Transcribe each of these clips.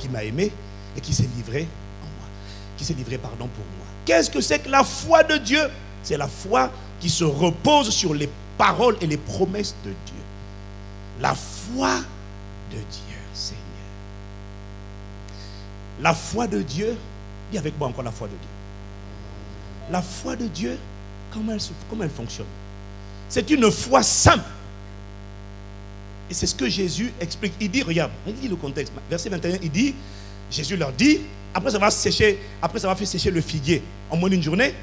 qui m'a aimé et qui s'est livré en moi. Qui s'est livré, pardon, pour moi. Qu'est-ce que c'est que la foi de Dieu? C'est la foi qui se repose sur les paroles et les promesses de Dieu. La foi de Dieu, Seigneur. La foi de Dieu, dis avec moi encore la foi de Dieu. La foi de Dieu, comment elle fonctionne? C'est une foi simple. Et c'est ce que Jésus explique. Il dit, regarde, lis le contexte. Verset 21, il dit, Jésus leur dit, après avoir fait sécher le figuier en moins d'une journée,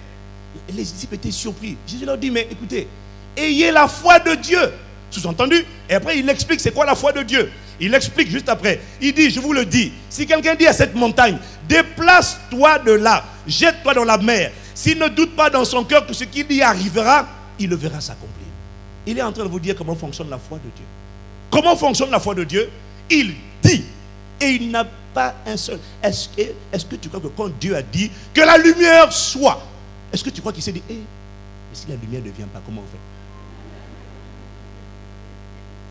les disciples étaient surpris. Jésus leur dit, mais écoutez, ayez la foi de Dieu. Sous-entendu. Et après, il explique c'est quoi la foi de Dieu. Il explique juste après. Il dit, je vous le dis, si quelqu'un dit à cette montagne, déplace-toi de là, jette-toi dans la mer, s'il ne doute pas dans son cœur que ce qu'il dit arrivera, il le verra s'accomplir. Il est en train de vous dire comment fonctionne la foi de Dieu. Comment fonctionne la foi de Dieu? Il dit, et il n'a pas un seul. Est-ce que tu crois que quand Dieu a dit que la lumière soit, est-ce que tu crois qu'il s'est dit, et si la lumière ne vient pas, comment on fait?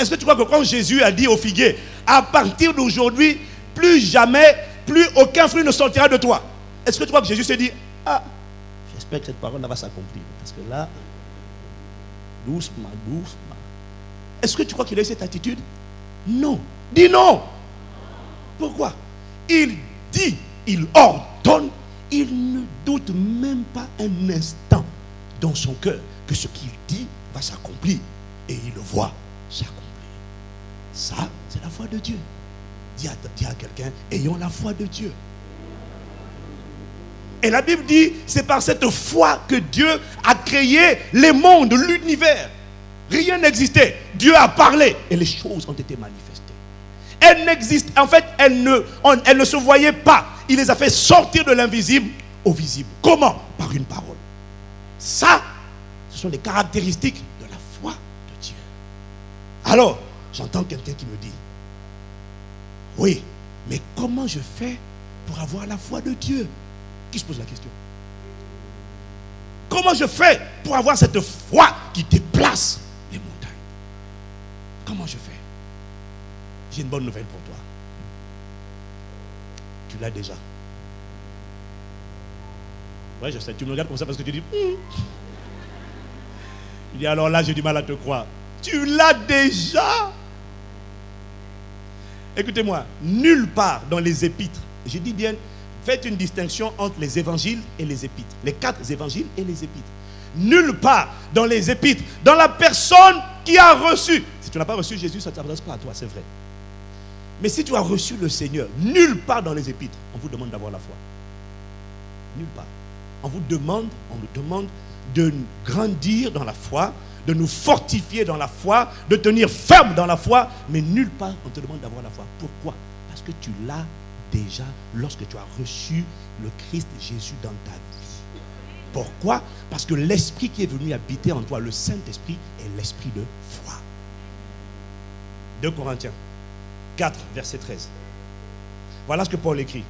Est-ce que tu crois que quand Jésus a dit au figuier, à partir d'aujourd'hui, plus jamais, plus aucun fruit ne sortira de toi? Est-ce que tu crois que Jésus s'est dit, ah, j'espère que cette parole va s'accomplir? Parce que là, doucement, doucement. Est-ce que tu crois qu'il a eu cette attitude? Non. Dis non. Pourquoi? Il dit, il ordonne, il ne doute même pas un instant dans son cœur que ce qu'il dit va s'accomplir. Et il le voit s'accomplir. Ça, c'est la foi de Dieu. Dis à quelqu'un, ayons la foi de Dieu. Et la Bible dit, c'est par cette foi que Dieu a créé les mondes, l'univers. Rien n'existait. Dieu a parlé et les choses ont été manifestées. Elles n'existent, en fait, elles ne se voyaient pas. Il les a fait sortir de l'invisible au visible. Comment? Par une parole. Ça, ce sont les caractéristiques de la foi de Dieu. Alors, j'entends quelqu'un qui me dit, oui, mais comment je fais pour avoir la foi de Dieu? Qui se pose la question? Comment je fais pour avoir cette foi qui déplace les montagnes? Comment je fais? J'ai une bonne nouvelle pour toi. Tu l'as déjà. Ouais, je sais, tu me regardes comme ça parce que tu dis, Il dit, alors là, j'ai du mal à te croire. Tu l'as déjà. Écoutez-moi, nulle part dans les épîtres, je dis bien, faites une distinction entre les évangiles et les épîtres. Les 4 évangiles et les épîtres. Nulle part dans les épîtres, dans la personne qui a reçu. Si tu n'as pas reçu Jésus, ça ne s'adresse pas à toi, c'est vrai. Mais si tu as reçu le Seigneur, nulle part dans les épîtres, on vous demande d'avoir la foi. Nulle part. On nous demande de grandir dans la foi, de nous fortifier dans la foi, de tenir ferme dans la foi, mais nulle part on te demande d'avoir la foi. Pourquoi? Parce que tu l'as déjà lorsque tu as reçu le Christ Jésus dans ta vie. Pourquoi? Parce que l'Esprit qui est venu habiter en toi, le Saint-Esprit, est l'Esprit de foi. 2 Corinthiens 4, verset 13. Voilà ce que Paul écrit.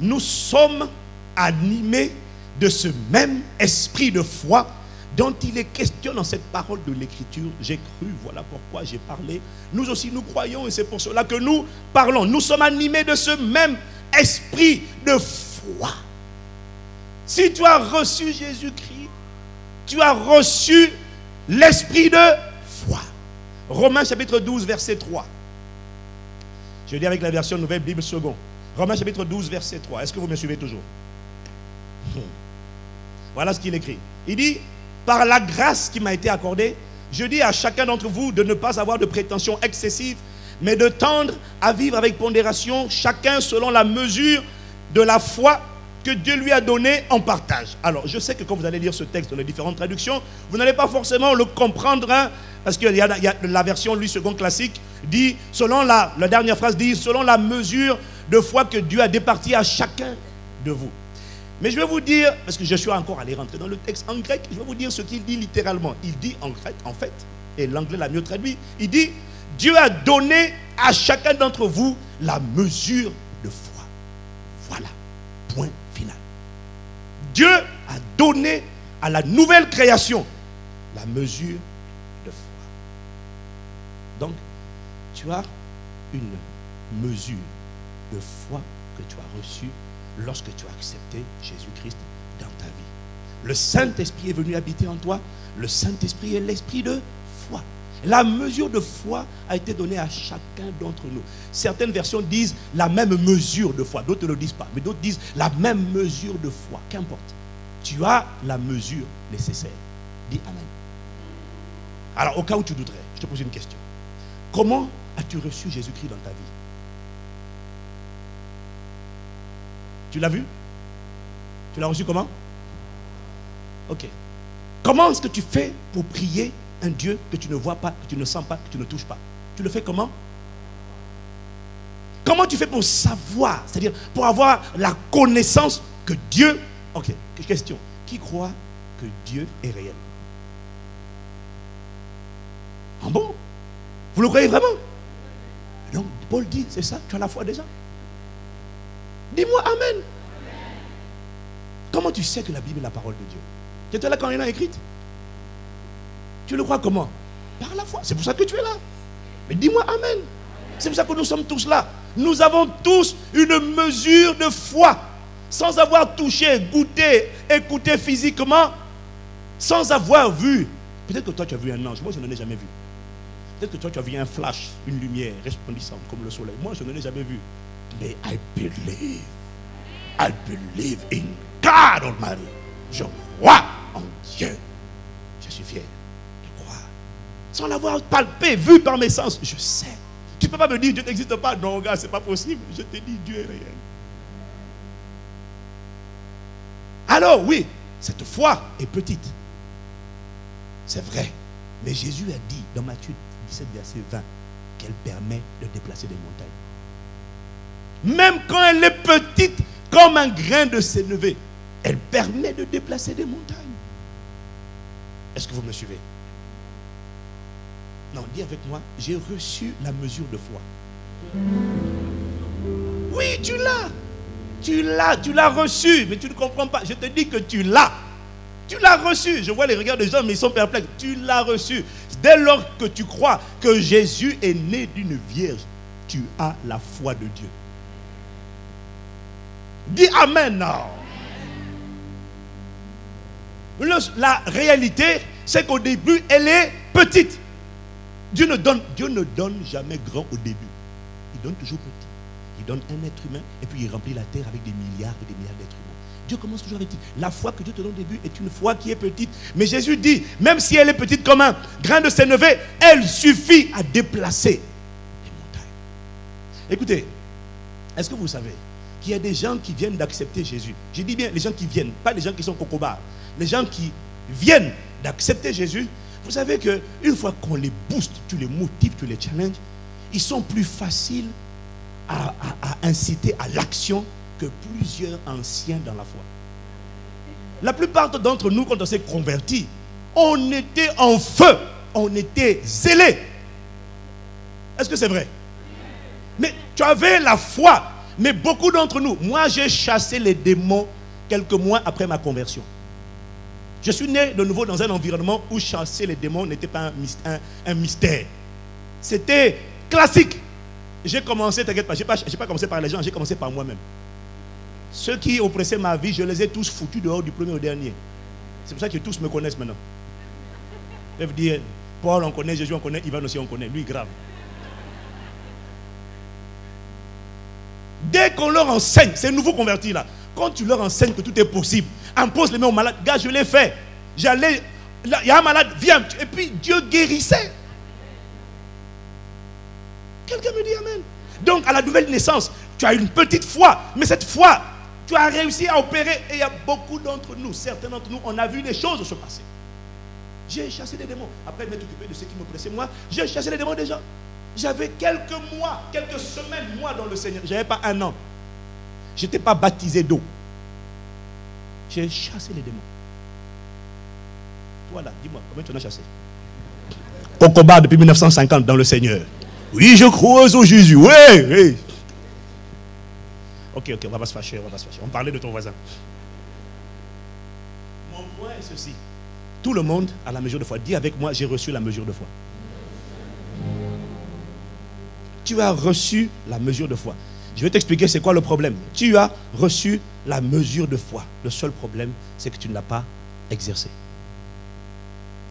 Nous sommes animés de ce même esprit de foi dont il est question dans cette parole de l'Écriture. J'ai cru, voilà pourquoi j'ai parlé. Nous aussi, nous croyons et c'est pour cela que nous parlons. Nous sommes animés de ce même esprit de foi. Si tu as reçu Jésus-Christ, tu as reçu l'esprit de foi. Romains chapitre 12, verset 3. Je lis avec la version Nouvelle Bible seconde. Romains chapitre 12, verset 3. Est-ce que vous me suivez toujours? Voilà ce qu'il écrit. Il dit, par la grâce qui m'a été accordée, je dis à chacun d'entre vous de ne pas avoir de prétention excessive, mais de tendre à vivre avec pondération, chacun selon la mesure de la foi que Dieu lui a donnée en partage. Alors, je sais que quand vous allez lire ce texte dans les différentes traductions, vous n'allez pas forcément le comprendre, hein, parce qu'il y a la version, lui, seconde classique, dit, selon la dernière phrase dit, selon la mesure de foi que Dieu a départie à chacun de vous. Mais je vais vous dire, parce que je suis encore allé rentrer dans le texte en grec, je vais vous dire ce qu'il dit littéralement. Il dit en grec, en fait, et l'anglais l'a mieux traduit, il dit, Dieu a donné à chacun d'entre vous la mesure de foi. Voilà, point final. Dieu a donné à la nouvelle création la mesure de foi. Donc, tu as une mesure de foi que tu as reçu lorsque tu as accepté Jésus-Christ dans ta vie. Le Saint-Esprit est venu habiter en toi. Le Saint-Esprit est l'esprit de foi. La mesure de foi a été donnée à chacun d'entre nous. Certaines versions disent la même mesure de foi. D'autres ne le disent pas. Mais d'autres disent la même mesure de foi. Qu'importe. Tu as la mesure nécessaire. Dis Amen. Alors, au cas où tu douterais, je te pose une question. Comment as-tu reçu Jésus-Christ dans ta vie? Tu l'as vu? Tu l'as reçu comment? Ok. Comment est-ce que tu fais pour prier un Dieu que tu ne vois pas, que tu ne sens pas, que tu ne touches pas? Tu le fais comment? Comment tu fais pour savoir, c'est-à-dire pour avoir la connaissance que Dieu... Ok, question. Qui croit que Dieu est réel? Ah bon? Vous le croyez vraiment? Donc Paul dit, c'est ça, tu as la foi déjà. Dis-moi Amen. Comment tu sais que la Bible est la parole de Dieu? Tu étais là quand elle a écrite? Tu le crois comment? Par la foi. C'est pour ça que tu es là. Mais dis-moi Amen. C'est pour ça que nous sommes tous là. Nous avons tous une mesure de foi. Sans avoir touché, goûté, écouté physiquement. Sans avoir vu. Peut-être que toi tu as vu un ange. Moi je n'en ai jamais vu. Peut-être que toi tu as vu un flash, une lumière resplendissante comme le soleil. Moi je n'en ai jamais vu. Mais I believe in God Almighty. Je crois en Dieu. Je suis fier de croire. Sans l'avoir palpé, vu par mes sens, je sais. Tu ne peux pas me dire Dieu n'existe pas. Non, gars, c'est pas possible. Je te dis Dieu est réel. Alors oui, cette foi est petite. C'est vrai. Mais Jésus a dit dans Matthieu 17, verset 20, qu'elle permet de déplacer des montagnes. Même quand elle est petite, comme un grain de sénévé, elle permet de déplacer des montagnes. Est-ce que vous me suivez? Non, dis avec moi, j'ai reçu la mesure de foi. Oui, tu l'as. Tu l'as reçu, mais tu ne comprends pas. Je te dis que tu l'as. Tu l'as reçu. Je vois les regards des gens, mais ils sont perplexes. Tu l'as reçu. Dès lors que tu crois que Jésus est né d'une vierge, tu as la foi de Dieu. Dis Amen. Non. La réalité, c'est qu'au début, elle est petite. Dieu ne donne jamais grand au début. Il donne toujours petit. Il donne un être humain et puis il remplit la terre avec des milliards et des milliards d'êtres humains. Dieu commence toujours avec petit. La foi que Dieu te donne au début est une foi qui est petite. Mais Jésus dit, même si elle est petite comme un grain de sénévé, elle suffit à déplacer les montagnes. Écoutez, est-ce que vous savez qu'il y a des gens qui viennent d'accepter Jésus? Je dis bien les gens qui viennent, pas les gens qui sont cocobars. Les gens qui viennent d'accepter Jésus. Vous savez qu'une fois qu'on les booste, tu les motives, tu les challenges, ils sont plus faciles à inciter à l'action que plusieurs anciens dans la foi. La plupart d'entre nous, quand on s'est convertis, on était en feu, on était zélés. Est-ce que c'est vrai? Mais tu avais la foi. Mais beaucoup d'entre nous, moi j'ai chassé les démons quelques mois après ma conversion. Je suis né de nouveau dans un environnement où chasser les démons n'était pas un mystère. C'était classique. J'ai commencé, t'inquiète pas, j'ai pas commencé par les gens, j'ai commencé par moi-même. Ceux qui oppressaient ma vie, je les ai tous foutus dehors du premier au dernier. C'est pour ça que tous me connaissent maintenant. Ils peuvent dire, Paul on connaît, Jésus on connaît, Ivan aussi on connaît, lui grave. Dès qu'on leur enseigne, ces nouveaux convertis là, quand tu leur enseignes que tout est possible, impose les mains aux malades, gars je l'ai fait. J'allais, il y a un malade, viens, et puis Dieu guérissait. Quelqu'un me dit Amen. Donc à la nouvelle naissance, tu as une petite foi, mais cette foi, tu as réussi à opérer. Et il y a beaucoup d'entre nous, certains d'entre nous, on a vu les choses se passer. J'ai chassé des démons. Après m'être occupé de ceux qui m'oppressaient, moi, j'ai chassé les démons des gens. J'avais quelques mois, quelques semaines, moi dans le Seigneur. Je n'avais pas un an. Je n'étais pas baptisé d'eau. J'ai chassé les démons. Toi là, dis-moi, combien tu en as chassé? Au combat depuis 1950 dans le Seigneur. Oui, je crois au Jésus. Oui, oui. Ok, on va pas se fâcher, on va pas se fâcher. On parlait de ton voisin. Mon point est ceci. Tout le monde a la mesure de foi. Dis avec moi, j'ai reçu la mesure de foi. Tu as reçu la mesure de foi. Je vais t'expliquer c'est quoi le problème. Tu as reçu la mesure de foi. Le seul problème, c'est que tu ne l'as pas exercé.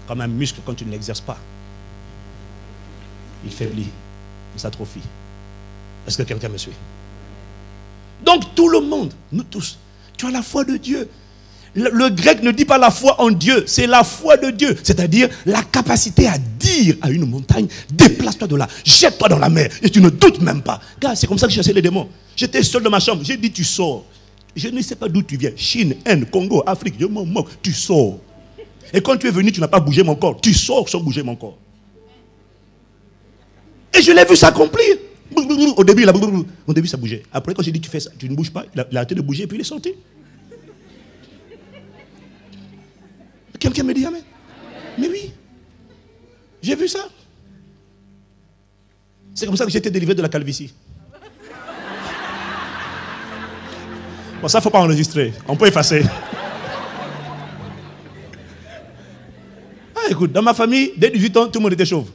Comme un muscle, quand tu ne l'exerces pas, il faiblit, il s'atrophie. Est-ce que quelqu'un me suit? Donc tout le monde, nous tous, tu as la foi de Dieu. Le grec ne dit pas la foi en Dieu, c'est la foi de Dieu. C'est-à-dire la capacité à dire à une montagne, déplace-toi de là, jette-toi dans la mer. Et tu ne doutes même pas. Car c'est comme ça que je chassais les démons. J'étais seul dans ma chambre, j'ai dit tu sors. Je ne sais pas d'où tu viens. Chine, Inde, Congo, Afrique, je m'en moque. Tu sors. Et quand tu es venu, tu n'as pas bougé mon corps. Tu sors sans bouger mon corps. Et je l'ai vu s'accomplir. Au début, ça bougeait. Après, quand j'ai dit tu fais ça, tu ne bouges pas, il a arrêté de bouger et puis il est sorti. Quelqu'un me dit amen. Mais oui, j'ai vu ça. C'est comme ça que j'ai été délivré de la calvitie. Bon, ça, il ne faut pas enregistrer. On peut effacer. Ah, écoute, dans ma famille, dès 18 ans, tout le monde était chauve.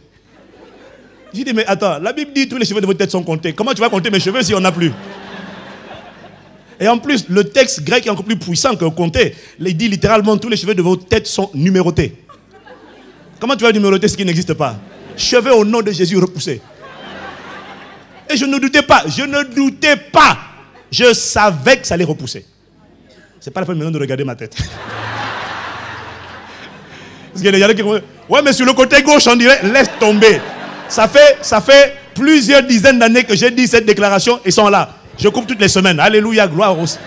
J'ai dit, mais attends, la Bible dit tous les cheveux de votre tête sont comptés. Comment tu vas compter mes cheveux si on n'a plus? Et en plus, le texte grec est encore plus puissant que compter. Il dit littéralement, tous les cheveux de votre tête sont numérotés. Comment tu vas numéroter ce qui n'existe pas? Cheveux au nom de Jésus repoussés. Et je ne doutais pas, Je savais que ça allait repousser. C'est pas la peine maintenant de regarder ma tête. Parce qu'il y a des gens qui vont dire, ouais, mais sur le côté gauche, on dirait, laisse tomber. Ça fait plusieurs dizaines d'années que j'ai dit cette déclaration, ils sont là. Je coupe toutes les semaines. Alléluia, gloire aussi.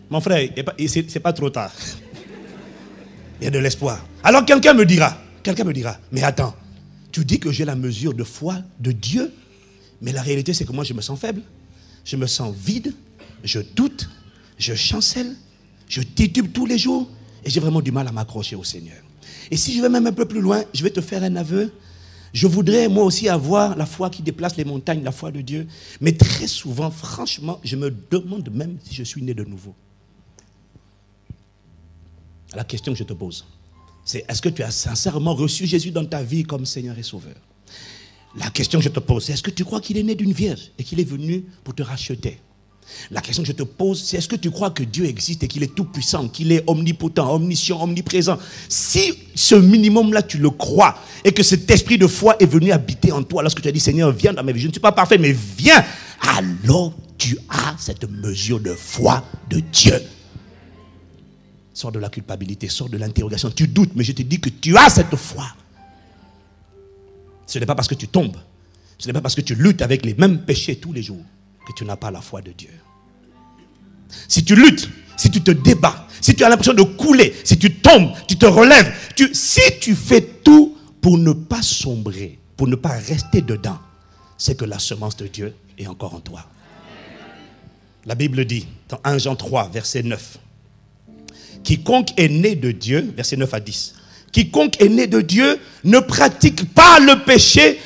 Mon frère, c'est pas trop tard. Il y a de l'espoir. Alors quelqu'un me dira, mais attends, tu dis que j'ai la mesure de foi de Dieu, mais la réalité c'est que moi je me sens faible, je me sens vide, je doute, je chancelle, je titube tous les jours et j'ai vraiment du mal à m'accrocher au Seigneur. Et si je vais même un peu plus loin, je vais te faire un aveu. Je voudrais moi aussi avoir la foi qui déplace les montagnes, la foi de Dieu. Mais très souvent, franchement, je me demande même si je suis né de nouveau. La question que je te pose, c'est est-ce que tu as sincèrement reçu Jésus dans ta vie comme Seigneur et Sauveur? La question que je te pose, c'est est-ce que tu crois qu'il est né d'une vierge et qu'il est venu pour te racheter? La question que je te pose, c'est est-ce que tu crois que Dieu existe et qu'il est tout puissant, qu'il est omnipotent, omniscient, omniprésent? Si ce minimum-là, tu le crois et que cet esprit de foi est venu habiter en toi lorsque tu as dit Seigneur, viens dans ma vie, je ne suis pas parfait, mais viens, alors tu as cette mesure de foi de Dieu. Sors de la culpabilité, sors de l'interrogation. Tu doutes, mais je te dis que tu as cette foi. Ce n'est pas parce que tu tombes, ce n'est pas parce que tu luttes avec les mêmes péchés tous les jours que tu n'as pas la foi de Dieu. Si tu luttes, si tu te débats, si tu as l'impression de couler, si tu tombes, tu te relèves, si tu fais tout pour ne pas sombrer, pour ne pas rester dedans, c'est que la semence de Dieu est encore en toi. La Bible dit, dans 1 Jean 3, verset 9, quiconque est né de Dieu, verset 9 à 10, quiconque est né de Dieu ne pratique pas le péché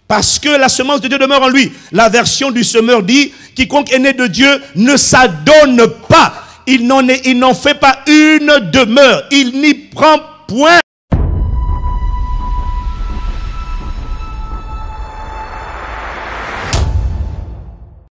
parce que la semence de Dieu demeure en lui. La version du semeur dit, quiconque est né de Dieu ne s'adonne pas. Il n'en fait pas une demeure. Il n'y prend point